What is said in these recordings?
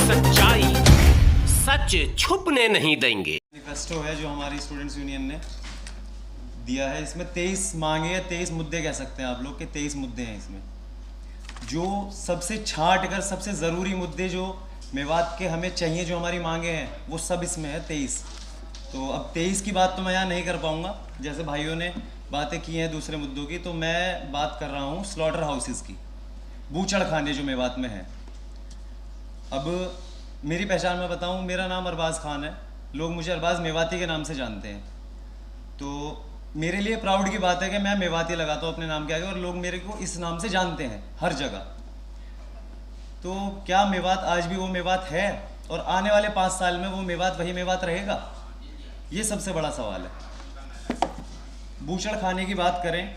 सच्चाई सच छुपने नहीं देंगे। मैनिफेस्टो है जो हमारी स्टूडेंट्स यूनियन ने दिया है। इसमें 23 मांगे या 23 मुद्दे कह सकते हैं आप लोग के 23 मुद्दे हैं इसमें, जो सबसे छांट कर सबसे ज़रूरी मुद्दे जो मेवात के हमें चाहिए, जो हमारी मांगे हैं, वो सब इसमें है 23। तो अब 23 की बात तो मैं यहाँ नहीं कर पाऊँगा, जैसे भाइयों ने बातें की हैं दूसरे मुद्दों की, तो मैं बात कर रहा हूँ स्लॉटर हाउसेस की, बूचड़ खाने जो मेवात में है। अब मेरी पहचान मैं बताऊँ, मेरा नाम अरबाज़ खान है, लोग मुझे अरबाज़ मेवाती के नाम से जानते हैं। तो मेरे लिए प्राउड की बात है कि मैं मेवाती लगाता हूँ अपने नाम के आगे और लोग मेरे को इस नाम से जानते हैं हर जगह। तो क्या मेवात आज भी वो मेवात है और आने वाले 5 साल में वो मेवात वही मेवात रहेगा? ये सबसे बड़ा सवाल है। बूचड़ खाने की बात करें,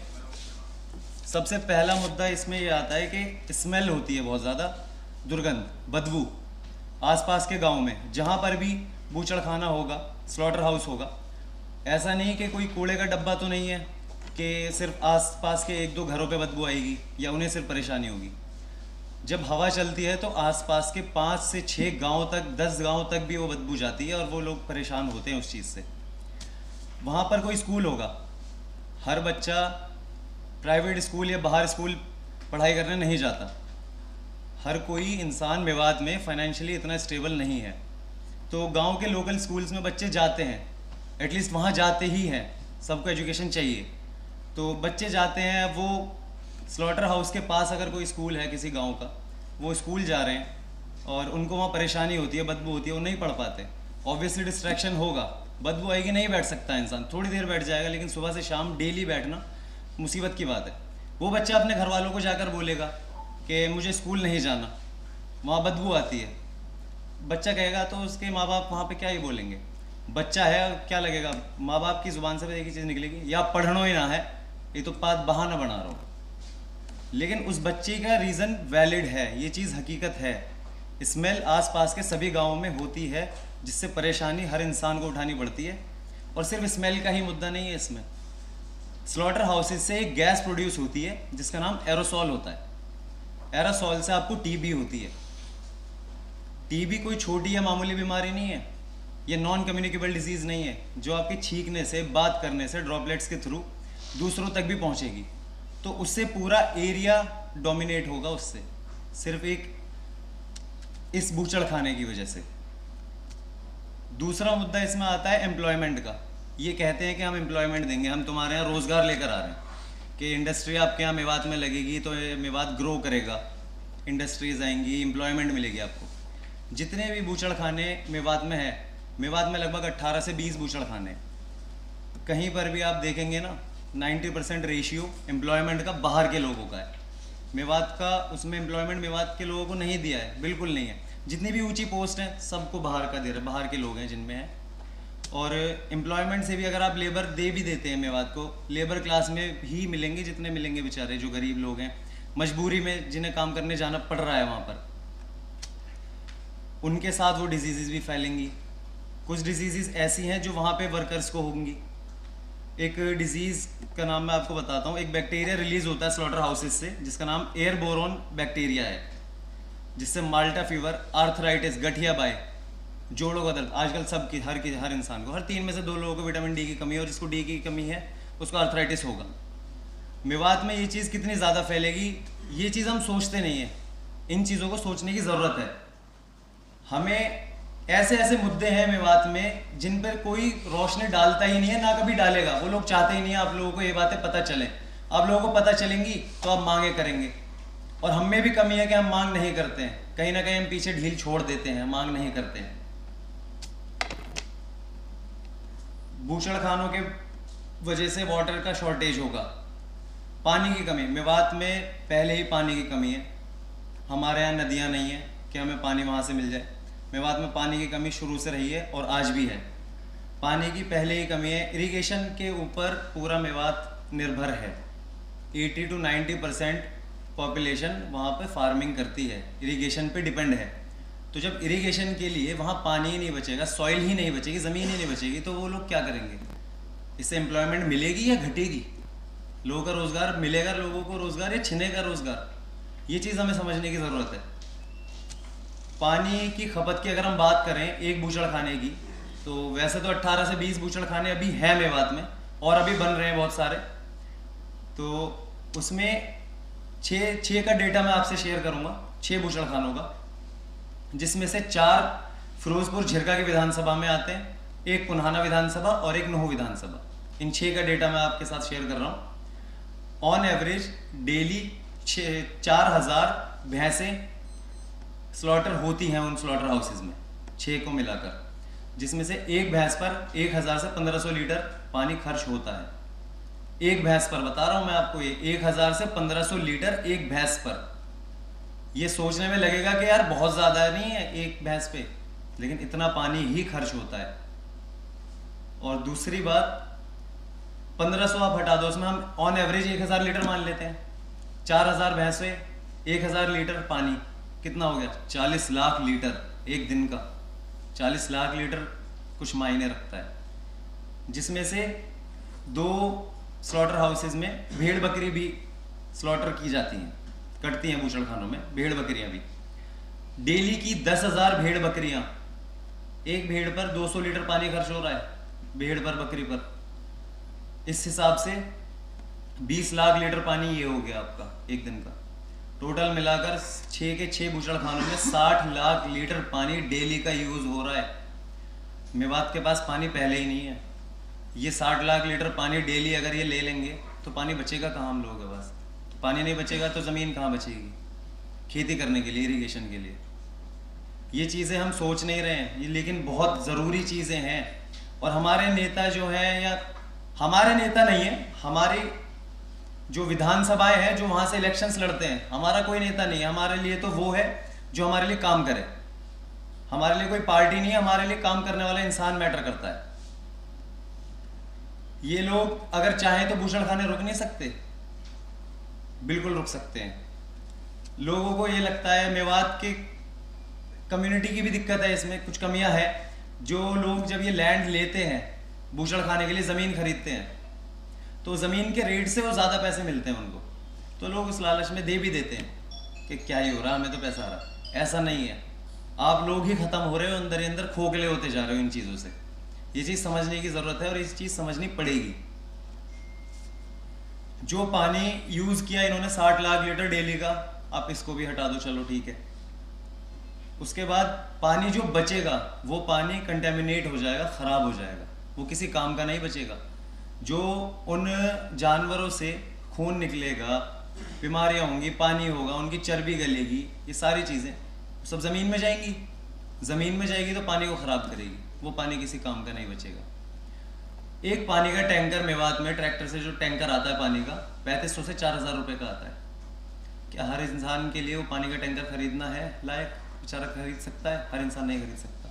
सबसे पहला मुद्दा इसमें ये आता है कि स्मेल होती है बहुत ज़्यादा, दुर्गंध, बदबू। आसपास के गांव में जहाँ पर भी बूचड़ खाना होगा, स्लॉटर हाउस होगा, ऐसा नहीं कि कोई कूड़े का डब्बा तो नहीं है कि सिर्फ आसपास के 1-2 घरों पे बदबू आएगी या उन्हें सिर्फ परेशानी होगी। जब हवा चलती है तो आसपास के 5 से 6 गांव तक, 10 गांव तक भी वो बदबू जाती है और वो लोग परेशान होते हैं उस चीज़ से। वहाँ पर कोई स्कूल होगा, हर बच्चा प्राइवेट स्कूल या बाहर स्कूल पढ़ाई करने नहीं जाता। हर कोई इंसान मेवात में फाइनेंशियली इतना स्टेबल नहीं है, तो गांव के लोकल स्कूल्स में बच्चे जाते हैं, एटलीस्ट वहाँ जाते ही हैं, सबको एजुकेशन चाहिए। तो बच्चे जाते हैं, वो स्लॉटर हाउस के पास अगर कोई स्कूल है किसी गांव का, वो स्कूल जा रहे हैं और उनको वहाँ परेशानी होती है, बदबू होती है, वो नहीं पढ़ पाते। ऑब्वियसली डिस्ट्रैक्शन होगा, बदबू आएगी, नहीं बैठ सकता इंसान, थोड़ी देर बैठ जाएगा, लेकिन सुबह से शाम डेली बैठना मुसीबत की बात है। वो बच्चा अपने घर वालों को जाकर बोलेगा कि मुझे स्कूल नहीं जाना, वहाँ बदबू आती है। बच्चा कहेगा तो उसके माँ बाप वहाँ पे क्या ही बोलेंगे, बच्चा है क्या लगेगा, माँ बाप की ज़ुबान से भी एक ही चीज़ निकलेगी, या पढ़ना ही ना है, ये तो बात बहाना बना रहा हूँ। लेकिन उस बच्चे का रीज़न वैलिड है, ये चीज़ हकीकत है। स्मेल आसपास के सभी गाँवों में होती है, जिससे परेशानी हर इंसान को उठानी पड़ती है। और सिर्फ स्मेल का ही मुद्दा नहीं है इसमें, स्लॉटर हाउसेस से एक गैस प्रोड्यूस होती है जिसका नाम एरोसॉल होता है। एरोसॉल से आपको टीबी होती है। टीबी कोई छोटी या मामूली बीमारी नहीं है, ये नॉन कम्युनिकेबल डिजीज़ नहीं है जो आपके छींकने से, बात करने से, ड्रॉपलेट्स के थ्रू दूसरों तक भी पहुंचेगी। तो उससे पूरा एरिया डोमिनेट होगा, उससे सिर्फ एक इस बूचड़ खाने की वजह से। दूसरा मुद्दा इसमें आता है एम्प्लॉयमेंट का। ये कहते हैं कि हम एम्प्लॉयमेंट देंगे, हम तुम्हारे यहाँ रोज़गार लेकर आ रहे हैं कि इंडस्ट्री आपके यहाँ मेवात में लगेगी तो ये मेवात ग्रो करेगा, इंडस्ट्रीज आएंगी, एम्प्लॉयमेंट मिलेगी आपको। जितने भी बूचड़ खाने मेवात में है, मेवात में लगभग 18 से 20 बूचड़ खाने, कहीं पर भी आप देखेंगे ना 90% रेशियो एम्प्लॉयमेंट का बाहर के लोगों का है। मेवात का उसमें एम्प्लॉयमेंट मेवात के लोगों को नहीं दिया है, बिल्कुल नहीं है। जितनी भी ऊंची पोस्ट हैं सबको बाहर का दे रहे, बाहर के लोग हैं जिनमें है। और एम्प्लॉयमेंट से भी अगर आप लेबर दे भी देते हैं मेवात को, लेबर क्लास में ही मिलेंगे जितने मिलेंगे बेचारे जो गरीब लोग हैं, मजबूरी में जिन्हें काम करने जाना पड़ रहा है वहाँ पर, उनके साथ वो डिजीज़ भी फैलेंगी। कुछ डिजीज़ ऐसी हैं जो वहाँ पे वर्कर्स को होंगी। एक डिजीज़ का नाम मैं आपको बताता हूँ, एक बैक्टीरिया रिलीज़ होता है स्लॉटर हाउसेस से जिसका नाम एयरबोरन बैक्टीरिया है, जिससे माल्टा फीवर, आर्थराइटिस, गठिया बाई, जोड़ों का दर्द, आजकल सबकी हर इंसान को, हर 3 में से 2 लोगों को विटामिन डी की कमी है, और जिसको डी की कमी है उसको आर्थराइटिस होगा। मेवात में ये चीज़ कितनी ज़्यादा फैलेगी, ये चीज़ हम सोचते नहीं हैं। इन चीज़ों को सोचने की ज़रूरत है हमें। ऐसे ऐसे मुद्दे हैं मेवात में जिन पर कोई रोशनी डालता ही नहीं है, ना कभी डालेगा। वो लोग चाहते ही नहीं है आप लोगों को ये बातें पता चलें। आप लोगों को पता चलेंगी तो आप मांगे करेंगे, और हम में भी कमी है कि हम मांग नहीं करते हैं। कहीं ना कहीं हम पीछे ढील छोड़ देते हैं, मांग नहीं करते हैं। बूचड़ खानों के वजह से वाटर का शॉर्टेज होगा, पानी की कमी। मेवात में पहले ही पानी की कमी है, हमारे यहाँ नदियाँ नहीं है कि हमें पानी वहाँ से मिल जाए। मेवात में पानी की कमी शुरू से रही है और आज भी है। पानी की पहले ही कमी है। इरिगेशन के ऊपर पूरा मेवात निर्भर है। 80 to 90% पॉपुलेशन वहाँ पे फार्मिंग करती है, इरिगेशन पे डिपेंड है। तो जब इरिगेशन के लिए वहाँ पानी ही नहीं बचेगा, सॉइल ही नहीं बचेगी, ज़मीन ही नहीं बचेगी, तो वो लोग क्या करेंगे? इससे एम्प्लॉयमेंट मिलेगी या घटेगी? लोगों का रोज़गार मिलेगा, लोगों को रोज़गार, या छिनेगा रोज़गार? ये चीज़ हमें समझने की ज़रूरत है। पानी की खपत की अगर हम बात करें एक बूचड़ खाने की, तो वैसे तो 18 से 20 बूचड़ खाने अभी हैं मेवात में और अभी बन रहे हैं बहुत सारे। तो उसमें छः का डेटा मैं आपसे शेयर करूंगा, 6 बूचड़ खानों का, जिसमें से 4 फिरोजपुर झिरका की विधानसभा में आते हैं, एक पुन्हाना विधानसभा और एक नूहू विधानसभा। इन 6 का डेटा मैं आपके साथ शेयर कर रहा हूँ। ऑन एवरेज डेली 4000 भैंसें स्लॉटर होती हैं उन स्लॉटर हाउसेज में, 6 को मिलाकर, जिसमें से एक भैंस पर 1000 से 1500 लीटर पानी खर्च होता है। एक भैंस पर बता रहा हूं मैं आपको, ये 1000 से 1500 लीटर एक भैंस पर। ये सोचने में लगेगा कि यार बहुत ज़्यादा नहीं है एक भैंस पे, लेकिन इतना पानी ही खर्च होता है। और दूसरी बात, 1500 आप हटा दो, उसमें हम ऑन एवरेज 1000 लीटर मान लेते हैं। 4000 भैंसे 1000 लीटर पानी कितना हो गया? 40 लाख लीटर एक दिन का। 40 लाख लीटर कुछ मायने रखता है, जिसमें से 2 स्लॉटर हाउसेज में भेड़ बकरी भी स्लॉटर की जाती हैं, कटती हैं बूचड़ खानों में भेड़ बकरियां भी। डेली की 10,000 भेड़ बकरियां, एक भेड़ पर 200 लीटर पानी खर्च हो रहा है भेड़ पर बकरी पर। इस हिसाब से 20 लाख लीटर पानी ये हो गया आपका एक दिन का। टोटल मिलाकर 6 के 6 बूचड़ खानों में 60 लाख लीटर पानी डेली का यूज हो रहा है। मेवात के पास पानी पहले ही नहीं है, ये 60 लाख लीटर पानी डेली अगर ये ले लेंगे तो पानी बचेगा कहाँ हम लोगों के पास? पानी नहीं बचेगा तो ज़मीन कहाँ बचेगी खेती करने के लिए, इरिगेशन के लिए? ये चीज़ें हम सोच नहीं रहे हैं, ये लेकिन बहुत ज़रूरी चीज़ें हैं। और हमारे नेता जो हैं, या हमारे नेता नहीं है, हमारी जो विधानसभाएं हैं, जो वहाँ से इलेक्शंस लड़ते हैं, हमारा कोई नेता नहीं है। हमारे लिए तो वो है जो हमारे लिए काम करे। हमारे लिए कोई पार्टी नहीं है, हमारे लिए काम करने वाला इंसान मैटर करता है। ये लोग अगर चाहें तो बूचड़ खाने रुक नहीं सकते, बिल्कुल रुक सकते हैं। लोगों को ये लगता है, मेवात के कम्युनिटी की भी दिक्कत है, इसमें कुछ कमियां हैं। जो लोग जब ये लैंड लेते हैं बूचड़ खाने के लिए, ज़मीन खरीदते हैं, तो ज़मीन के रेट से वो ज़्यादा पैसे मिलते हैं उनको, तो लोग उस लालच में दे भी देते हैं कि क्या ही हो रहा है, हमें तो पैसा आ रहा। ऐसा नहीं है, आप लोग ही ख़त्म हो रहे हो, अंदर ही अंदर खोखले होते जा रहे हो इन चीज़ों से। ये चीज़ समझने की ज़रूरत है और इस चीज़ समझनी पड़ेगी। जो पानी यूज़ किया इन्होंने 60 लाख लीटर डेली का, आप इसको भी हटा दो, चलो ठीक है। उसके बाद पानी जो बचेगा वो पानी कंटेमिनेट हो जाएगा, ख़राब हो जाएगा, वो किसी काम का नहीं बचेगा। जो उन जानवरों से खून निकलेगा, बीमारियां होंगी, पानी होगा, उनकी चर्बी गलेगी, ये सारी चीज़ें सब ज़मीन में जाएंगी। ज़मीन में जाएगी तो पानी को ख़राब करेगी, वो पानी किसी काम का नहीं बचेगा। एक पानी का टैंकर मेवात में, ट्रैक्टर से जो टैंकर आता है पानी का, 3500 से 4000 रुपये का आता है। क्या हर इंसान के लिए वो पानी का टैंकर खरीदना है लायक? बेचारा खरीद सकता है? हर इंसान नहीं खरीद सकता।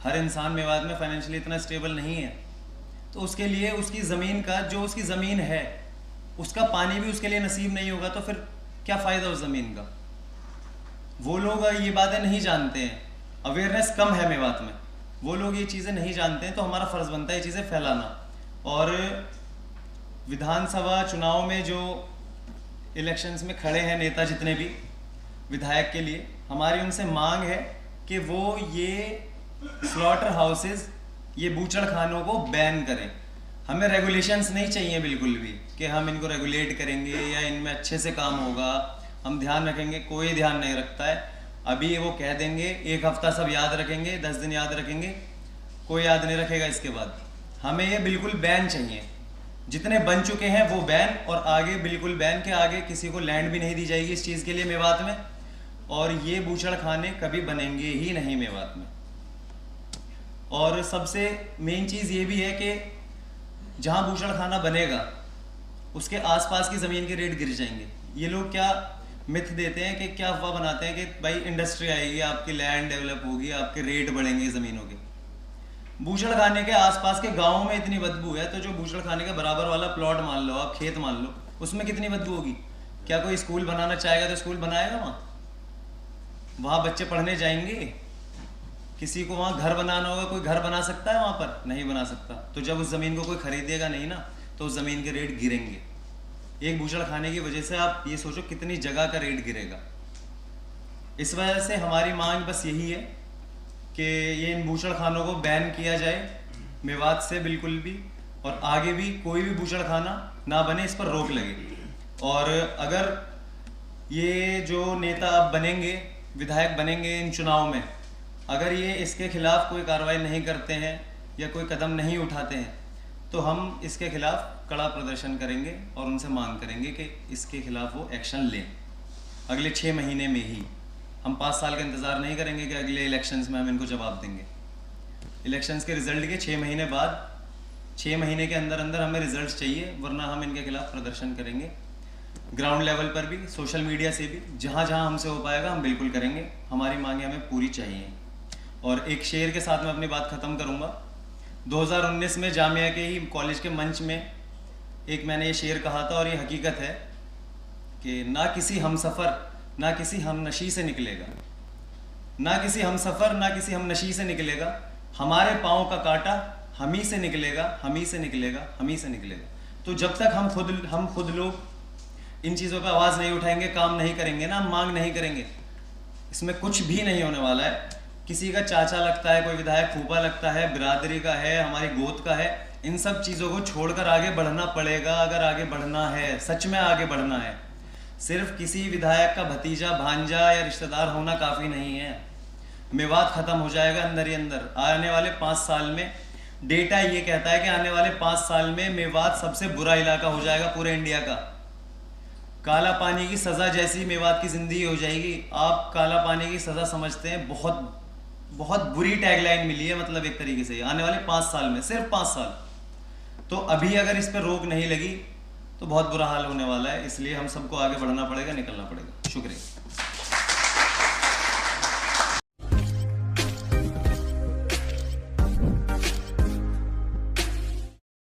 हर इंसान मेवात में फाइनेंशियली इतना स्टेबल नहीं है, तो उसके लिए उसकी ज़मीन का, जो उसकी ज़मीन है उसका पानी भी उसके लिए नसीब नहीं होगा, तो फिर क्या फ़ायदा उस ज़मीन का? वो लोग ये बातें नहीं जानते हैं, अवेयरनेस कम है मेवात में, वो लोग ये चीज़ें नहीं जानते हैं। तो हमारा फ़र्ज़ बनता है ये चीज़ें फैलाना। और विधानसभा चुनाव में जो इलेक्शंस में खड़े हैं नेता, जितने भी विधायक के लिए, हमारी उनसे मांग है कि वो ये स्लॉटर हाउसेज, ये बूचड़ खानों को बैन करें। हमें रेगुलेशंस नहीं चाहिए बिल्कुल भी कि हम इनको रेगुलेट करेंगे या इनमें अच्छे से काम होगा, हम ध्यान रखेंगे। कोई ध्यान नहीं रखता है। अभी वो कह देंगे, एक हफ्ता सब याद रखेंगे, 10 दिन याद रखेंगे, कोई याद नहीं रखेगा इसके बाद। हमें ये बिल्कुल बैन चाहिए। जितने बन चुके हैं वो बैन, और आगे बिल्कुल बैन के आगे किसी को लैंड भी नहीं दी जाएगी इस चीज़ के लिए मेवात में। और ये बूचड़ खाने कभी बनेंगे ही नहीं मेवात में। और सबसे मेन चीज़ ये भी है कि जहाँ बूचड़ खाना बनेगा उसके आसपास की ज़मीन के रेट गिर जाएंगे। ये लोग क्या मिथ देते हैं, कि क्या अफवाह बनाते हैं कि भाई इंडस्ट्री आएगी, आपकी लैंड डेवलप होगी, आपके रेट बढ़ेंगे ज़मीनों के। बूचड़ खाने के आसपास के गाँवों में इतनी बदबू है, तो जो बूचड़ खाने के बराबर वाला प्लॉट मान लो, आप खेत मान लो, उसमें कितनी बदबू होगी? क्या कोई स्कूल बनाना चाहेगा तो स्कूल बनाएगा? वहाँ बच्चे पढ़ने जाएंगे? किसी को वहाँ घर बनाना होगा, कोई घर बना सकता है वहाँ पर? नहीं बना सकता। तो जब उस ज़मीन को कोई खरीदेगा नहीं ना, तो उस ज़मीन के रेट गिरेंगे। एक बूचड़ खाने की वजह से आप ये सोचो कितनी जगह का रेट गिरेगा। इस वजह से हमारी मांग बस यही है कि ये इन बूचड़खानों को बैन किया जाए मेवात से बिल्कुल भी, और आगे भी कोई भी बूचड़खाना ना बने, इस पर रोक लगे। और अगर ये जो नेता अब बनेंगे, विधायक बनेंगे इन चुनाव में, अगर ये इसके खिलाफ कोई कार्रवाई नहीं करते हैं या कोई कदम नहीं उठाते हैं तो हम इसके खिलाफ कड़ा प्रदर्शन करेंगे और उनसे मांग करेंगे कि इसके खिलाफ वो एक्शन लें अगले 6 महीने में ही। हम 5 साल का इंतज़ार नहीं करेंगे कि अगले इलेक्शंस में हम इनको जवाब देंगे। इलेक्शंस के रिजल्ट के 6 महीने बाद, 6 महीने के अंदर अंदर हमें रिजल्ट चाहिए, वरना हम इनके खिलाफ प्रदर्शन करेंगे। ग्राउंड लेवल पर भी, सोशल मीडिया से भी, जहाँ जहाँ हमसे हो पाएगा हम बिल्कुल करेंगे। हमारी मांगें हमें पूरी चाहिए। और एक शेर के साथ मैं अपनी बात ख़त्म करूँगा। 2019 में जामिया के ही कॉलेज के मंच में एक मैंने ये शेर कहा था, और ये हकीकत है कि ना किसी हमसफ़र ना किसी हमनशी से निकलेगा, ना किसी हमसफ़र ना किसी हमनशी से निकलेगा, हमारे पाँव का कांटा हम ही से निकलेगा, हम ही से निकलेगा, हम ही से निकलेगा। तो जब तक हम खुद लोग इन चीज़ों का आवाज़ नहीं उठाएंगे, काम नहीं करेंगे ना, मांग नहीं करेंगे, इसमें कुछ भी नहीं होने वाला है। किसी का चाचा लगता है कोई विधायक, फूफा लगता है, बिरादरी का है, हमारी गोद का है, इन सब चीज़ों को छोड़कर आगे बढ़ना पड़ेगा। अगर आगे बढ़ना है, सच में आगे बढ़ना है, सिर्फ किसी विधायक का भतीजा, भांजा या रिश्तेदार होना काफ़ी नहीं है। मेवात ख़त्म हो जाएगा अंदर ही अंदर। आने वाले 5 साल में डेटा ये कहता है कि आने वाले 5 साल में मेवात सबसे बुरा इलाका हो जाएगा पूरे इंडिया का। काला पानी की सज़ा जैसी मेवात की ज़िंदगी हो जाएगी। आप काला पानी की सज़ा समझते हैं, बहुत बहुत बुरी टैगलाइन मिली है, मतलब एक तरीके से आने वाले 5 साल में, सिर्फ 5 साल। तो अभी अगर इस पर रोक नहीं लगी तो बहुत बुरा हाल होने वाला है। इसलिए हम सबको आगे बढ़ना पड़ेगा, निकलना पड़ेगा। शुक्रिया।